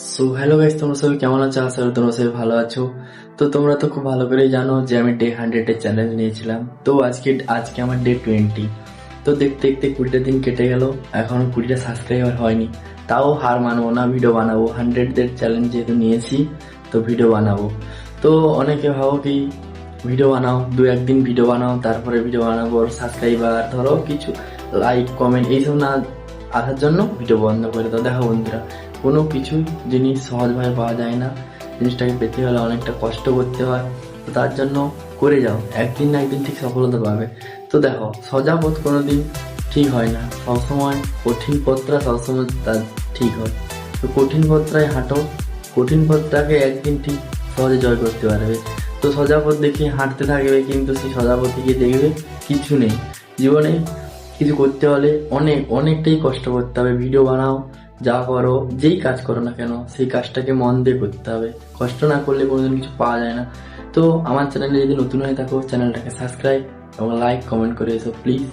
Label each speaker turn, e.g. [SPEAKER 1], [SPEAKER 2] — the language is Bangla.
[SPEAKER 1] সো হ্যালো গাইস, তোমরা সবাই কেমন আছো? আশা করি তোমরা সবাই ভালো আছো। তো তোমরা তো খুব ভালো করেই জানো যে আমি ডে 100 এর চ্যালেঞ্জ নিয়েছিলাম। তো আজকে আমার ডে 20। তো দেখতে দেখতে 20টা দিন কেটে গেল, এখনো 20টা সাবস্ক্রাইবার হয়নি। তাও হার মানবো না, ভিডিও বানাবো। 100 দের চ্যালেঞ্জ যেহেতু নিয়েছি, তো ভিডিও বানাবো। তো অনেকে ভাবো কি ভিডিও বানাও, দু একদিন ভিডিও বানাও, তারপরে ভিডিও বানাবো, সাবস্ক্রাইবার ধরো কিছু লাইক কমেন্ট এইসব না আসার জন্য ভিডিও বন্ধ করে দাও। দেখো বন্ধুরা, কোনো কিছু জিনিস সহজভাবে পাওয়া যায় না, জিনিসটাকে পেতে হলে অনেকটা কষ্ট করতে হয়। তো তার জন্য করে যাও, একদিন না একদিন ঠিক সফলতা পাবে। তো দেখো, সোজা পথ কোনোদিন ঠিক হয় না, সবসময় কঠিন পথটা সবসময় তার ঠিক হয়। তো কঠিন পথটাই হাঁটো, কঠিন পথটাকে একদিন ঠিক সহজে জয় করতে পারবে। তো সোজা পথ দেখিয়ে হাঁটতে থাকবে, কিন্তু সেই সোজা পথে গিয়ে দেখবে কিছু নেই। জীবনে কিছু করতে হলে অনেকটাই কষ্ট করতে হবে। ভিডিও বানাও, যা করো, যেই কাজ করো না কেন, সেই কাজটাকে মন দিয়ে করতে হবে। কষ্ট না করলে কোনোদিন কিছু পাওয়া যায় না। তো আমার চ্যানেলে যদি নতুন হয়ে থাকো, চ্যানেলটাকে সাবস্ক্রাইব এবং লাইক কমেন্ট করে এসো প্লিজ।